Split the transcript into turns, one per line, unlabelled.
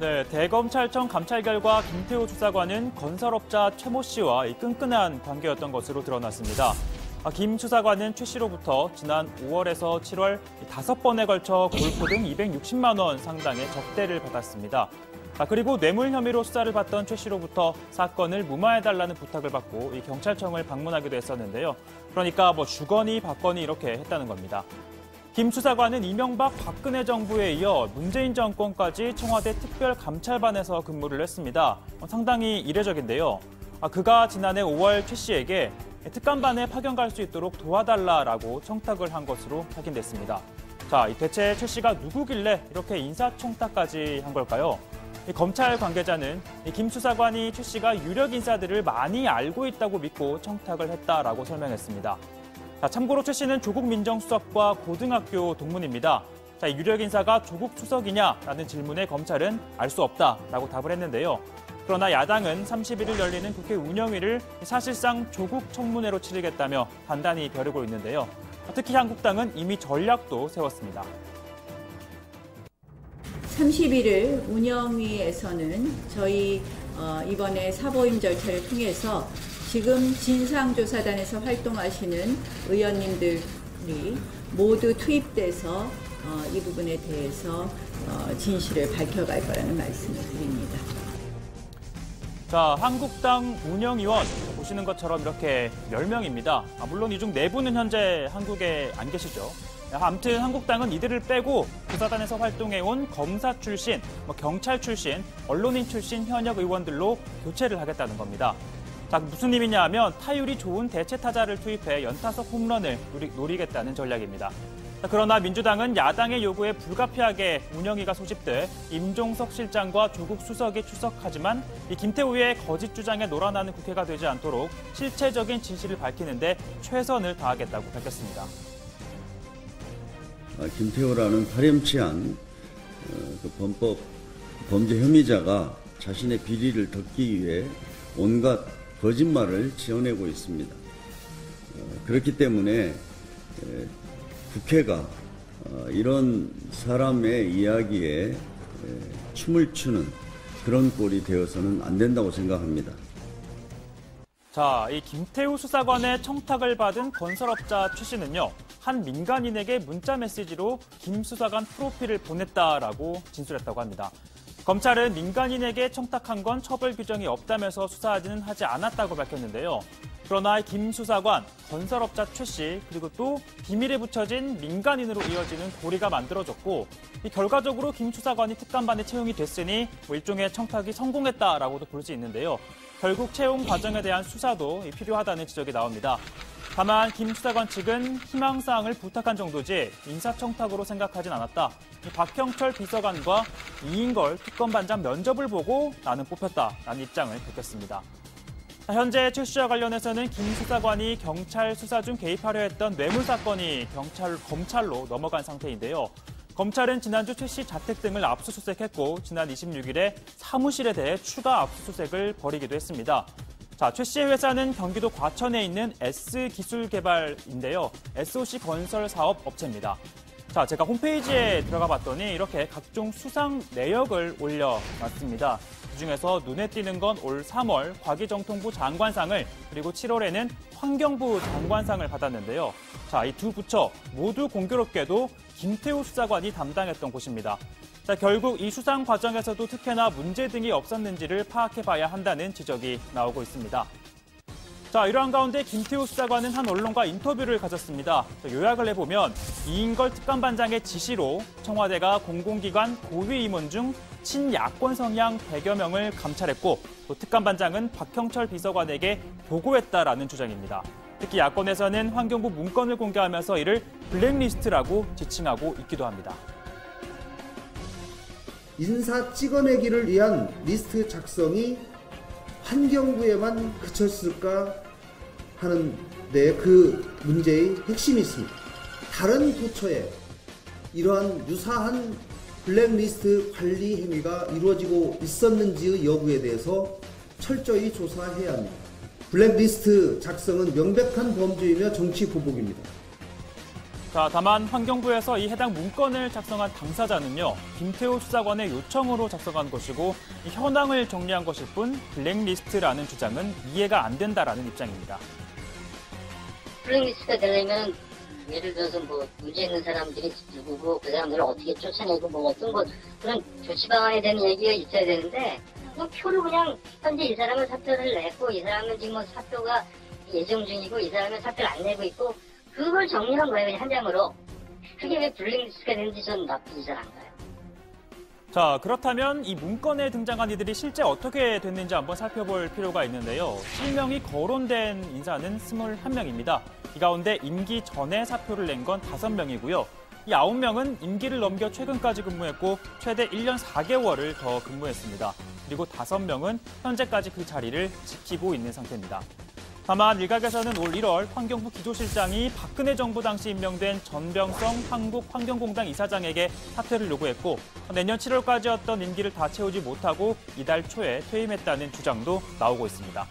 네, 대검찰청 감찰 결과 김태호 수사관은 건설업자 최모 씨와 끈끈한 관계였던 것으로 드러났습니다. 김 수사관은 최 씨로부터 지난 5월에서 7월 5번에 걸쳐 골프 등 260만 원 상당의 적대를 받았습니다. 그리고 뇌물 혐의로 수사를 받던 최 씨로부터 사건을 무마해달라는 부탁을 받고 이 경찰청을 방문하기도 했었는데요. 그러니까 주거니 받거니 이렇게 했다는 겁니다. 김 수사관은 이명박 박근혜 정부에 이어 문재인 정권까지 청와대 특별감찰반에서 근무를 했습니다. 상당히 이례적인데요. 그가 지난해 5월 최 씨에게 특감반에 파견 갈 수 있도록 도와달라라고 청탁을 한 것으로 확인됐습니다. 자, 대체 최 씨가 누구길래 이렇게 인사청탁까지 한 걸까요? 검찰 관계자는 김 수사관이 최 씨가 유력 인사들을 많이 알고 있다고 믿고 청탁을 했다라고 설명했습니다. 자, 참고로 최 씨는 조국 민정수석과 고등학교 동문입니다. 자, 유력 인사가 조국 수석이냐라는 질문에 검찰은 알 수 없다라고 답을 했는데요. 그러나 야당은 31일 열리는 국회 운영위를 사실상 조국 청문회로 치르겠다며 단단히 벼르고 있는데요. 특히 한국당은 이미 전략도 세웠습니다.
31일 운영위에서는 저희 이번에 사보임 절차를 통해서 지금 진상조사단에서 활동하시는 의원님들이 모두 투입돼서 이 부분에 대해서 진실을 밝혀갈 거라는 말씀을 드립니다.
자, 한국당 운영위원 보시는 것처럼 이렇게 10명입니다. 물론 이 중 4분은 현재 한국에 안 계시죠. 아무튼 한국당은 이들을 빼고 조사단에서 활동해온 검사 출신, 경찰 출신, 언론인 출신 현역 의원들로 교체를 하겠다는 겁니다. 자, 무슨 의미냐 하면 타율이 좋은 대체 타자를 투입해 연타석 홈런을 노리겠다는 전략입니다. 자, 그러나 민주당은 야당의 요구에 불가피하게 운영위가 소집돼 임종석 실장과 조국 수석이 출석하지만 이 김태우의 거짓 주장에 놀아나는 국회가 되지 않도록 실체적인 진실을 밝히는데 최선을 다하겠다고 밝혔습니다.
김태우라는 파렴치한 범죄 혐의자가 자신의 비리를 덮기 위해 온갖 거짓말을 지어내고 있습니다. 그렇기 때문에 국회가 이런 사람의 이야기에 춤을 추는 그런 꼴이 되어서는 안 된다고 생각합니다.
자, 이 김태우 수사관의 청탁을 받은 건설업자 최 씨는요, 한 민간인에게 문자 메시지로 김 수사관 프로필을 보냈다라고 진술했다고 합니다. 검찰은 민간인에게 청탁한 건 처벌 규정이 없다면서 수사하지는 하지 않았다고 밝혔는데요. 그러나 김 수사관, 건설업자 최 씨, 그리고 또 비밀에 붙여진 민간인으로 이어지는 고리가 만들어졌고 결과적으로 김 수사관이 특감반에 채용이 됐으니 일종의 청탁이 성공했다라고도 볼 수 있는데요. 결국 채용 과정에 대한 수사도 필요하다는 지적이 나옵니다. 다만 김 수사관 측은 희망사항을 부탁한 정도지 인사청탁으로 생각하진 않았다. 박형철 비서관과 이인걸 특검반장 면접을 보고 나는 뽑혔다라는 입장을 밝혔습니다. 현재 최 씨와 관련해서는 김 수사관이 경찰 수사 중 개입하려 했던 뇌물 사건이 검찰로 넘어간 상태인데요. 검찰은 지난주 최 씨 자택 등을 압수수색했고 지난 26일에 사무실에 대해 추가 압수수색을 벌이기도 했습니다. 자, 최 씨의 회사는 경기도 과천에 있는 S기술개발인데요. SOC 건설 사업 업체입니다. 자, 제가 홈페이지에 들어가 봤더니 이렇게 각종 수상 내역을 올려놨습니다. 그중에서 눈에 띄는 건 올 3월 과기정통부 장관상을 그리고 7월에는 환경부 장관상을 받았는데요. 자, 이 두 부처 모두 공교롭게도 김태우 수사관이 담당했던 곳입니다. 자, 결국 이 수상 과정에서도 특혜나 문제 등이 없었는지를 파악해봐야 한다는 지적이 나오고 있습니다. 자, 이러한 가운데 김태우 수사관은 한 언론과 인터뷰를 가졌습니다. 요약을 해보면 이인걸 특감반장의 지시로 청와대가 공공기관 고위 임원 중 친야권 성향 100여 명을 감찰했고 또 특감반장은 박형철 비서관에게 보고했다라는 주장입니다. 특히 야권에서는 환경부 문건을 공개하면서 이를 블랙리스트라고 지칭하고 있기도 합니다.
인사 찍어내기를 위한 리스트 작성이 환경부에만 그쳤을까 하는 그 문제의 핵심이 있습니다. 다른 부처에 이러한 유사한 블랙리스트 관리 행위가 이루어지고 있었는지의 여부에 대해서 철저히 조사해야 합니다. 블랙리스트 작성은 명백한 범죄이며 정치 보복입니다.
자, 다만 환경부에서 이 해당 문건을 작성한 당사자는요, 김태우 수사관의 요청으로 작성한 것이고 이 현황을 정리한 것일 뿐 블랙리스트라는 주장은 이해가 안 된다라는 입장입니다.
블랙리스트가 되려면 예를 들어서 뭐 문제 있는 사람들이 누구고 그 사람들을 어떻게 쫓아내고 뭐 어떤 것 그런 조치 방안에 대한 얘기가 있어야 되는데 뭐 표를 그냥 현재 이 사람은 사표를 냈고 이 사람은 지금 뭐 사표가 예정 중이고 이 사람은 사표를 안 내고 있고 그걸 정리한 거예요 그냥 한 장으로. 그게 왜 블랙리스트가 되는지 전 납득이 잘 안 가요.
자, 그렇다면 이 문건에 등장한 이들이 실제 어떻게 됐는지 한번 살펴볼 필요가 있는데요. 실명이 거론된 인사는 21명입니다. 이 가운데 임기 전에 사표를 낸 건 5명이고요. 이 9명은 임기를 넘겨 최근까지 근무했고 최대 1년 4개월을 더 근무했습니다. 그리고 5명은 현재까지 그 자리를 지키고 있는 상태입니다. 다만 일각에서는 올 1월 환경부 기조실장이 박근혜 정부 당시 임명된 전병성 한국환경공단 이사장에게 사퇴를 요구했고 내년 7월까지였던 임기를 다 채우지 못하고 이달 초에 퇴임했다는 주장도 나오고 있습니다.